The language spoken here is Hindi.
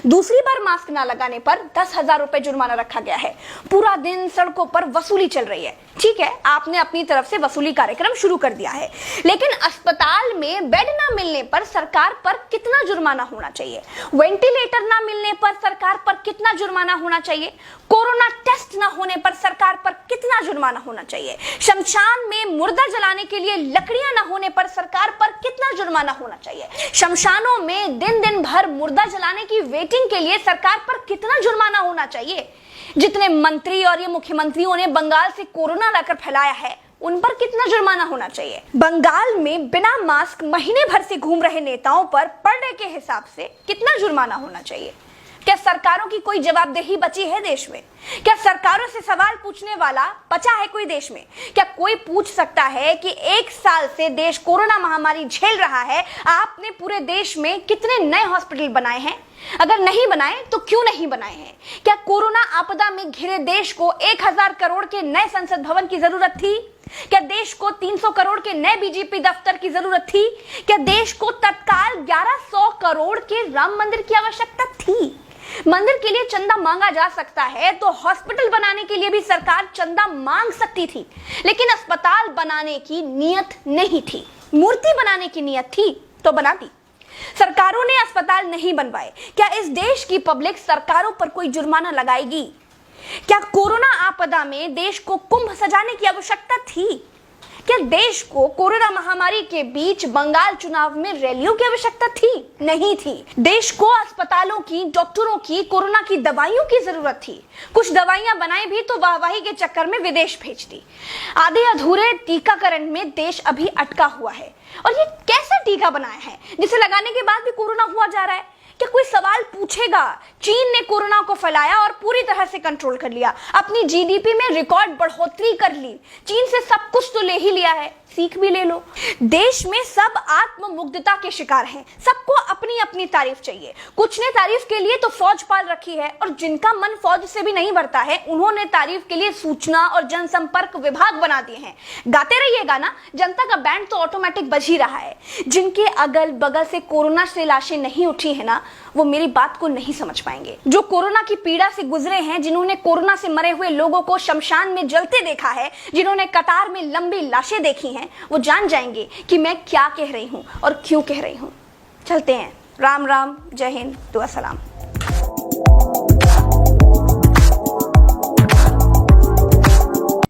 दूसरी बार मास्क ना लगाने पर 10,000 रुपए जुर्माना रखा गया है। पूरा दिन सड़कों पर वसूली चल रही है। ठीक है, आपने अपनी तरफ से वसूली कार्यक्रम शुरू कर दिया है, लेकिन अस्पताल में बेड ना मिलने पर सरकार पर कितना जुर्माना होना चाहिए? वेंटिलेटर ना मिलने पर सरकार पर कितना जुर्माना होना चाहिए? कोरोना टेस्ट ना होने पर सरकार पर कितना जुर्माना होना चाहिए? शमशान में मुर्दा जलाने के लिए लकड़ियां ना होने पर सरकार पर कितना जुर्माना होना चाहिए? शमशानों में दिन दिन भर मुर्दा जलाने की वेटिंग के लिए सरकार पर कितना जुर्माना होना चाहिए? जितने मंत्री और ये मुख्यमंत्रियों ने बंगाल से कोरोना लाकर फैलाया है, उन पर कितना जुर्माना होना चाहिए? बंगाल में बिना मास्क महीने भर से घूम रहे नेताओं पर पर डे के हिसाब से कितना जुर्माना होना चाहिए? क्या सरकारों की कोई जवाबदेही बची है देश में? क्या सरकारों से सवाल पूछने वाला बचा है कोई देश में? क्या कोई पूछ सकता है कि 1 साल से देश कोरोना महामारी झेल रहा है, आपने पूरे देश में कितने नए हॉस्पिटल बनाए हैं? अगर नहीं बनाए तो क्यों नहीं बनाए हैं? क्या कोरोना आपदा में घिरे देश को 1,000 करोड़ के नए संसद भवन की जरूरत थी? क्या देश को 300 करोड़ के नए बीजेपी दफ्तर की जरूरत थी? क्या देश को तत्काल 1100 करोड़ के राम मंदिर की आवश्यकता थी? मंदिर के लिए चंदा मांगा जा सकता है तो हॉस्पिटल बनाने के लिए भी सरकार चंदा मांग सकती थी, लेकिन अस्पताल बनाने की नियत नहीं थी। मूर्ति बनाने की नियत थी तो बना दी। सरकारों ने अस्पताल नहीं बनवाए। क्या इस देश की पब्लिक सरकारों पर कोई जुर्माना लगाएगी? क्या कोरोना आपदा में देश को कुंभ सजाने की आवश्यकता थी? क्या देश को कोरोना महामारी के बीच बंगाल चुनाव में रैलियों की आवश्यकता थी? नहीं थी। देश को अस्पतालों की, डॉक्टरों की, कोरोना की दवाइयों की जरूरत थी। कुछ दवाइयां बनाई भी तो वाहवाही के चक्कर में विदेश भेज दी। आधे अधूरे टीकाकरण में देश अभी अटका हुआ है। और ये कैसा टीका बनाया है जिसे लगाने के बाद भी कोरोना हुआ जा रहा है? क्या कोई सवाल पूछेगा? चीन ने कोरोना को फैलाया और पूरी तरह से कंट्रोल कर लिया, अपनी जीडीपी में रिकॉर्ड बढ़ोतरी कर ली। चीन से सब कुछ तो ले ही लिया है, सीख भी ले लो। देश में सब आत्ममुग्धता के शिकार हैं, सबको अपनी अपनी तारीफ चाहिए। कुछ ने तारीफ के लिए तो फौज पाल रखी है, और जिनका मन फौज से भी नहीं भरता है, उन्होंने तारीफ के लिए सूचना और जनसंपर्क विभाग बना दिए हैं। गाते रहिएगा ना, जनता का बैंड तो ऑटोमेटिक बज ही रहा है। जिनके अगल बगल से कोरोना से लाशें नहीं उठी है ना, वो मेरी बात को नहीं समझ पाएंगे। जो कोरोना की पीड़ा से गुजरे हैं, जिन्होंने कोरोना से मरे हुए लोगों को शमशान में जलते देखा है, जिन्होंने कतार में लंबी लाशें देखी हैं, वो जान जाएंगे कि मैं क्या कह रही हूं और क्यों कह रही हूं। चलते हैं। राम राम, जय हिंद, दुआ सलाम।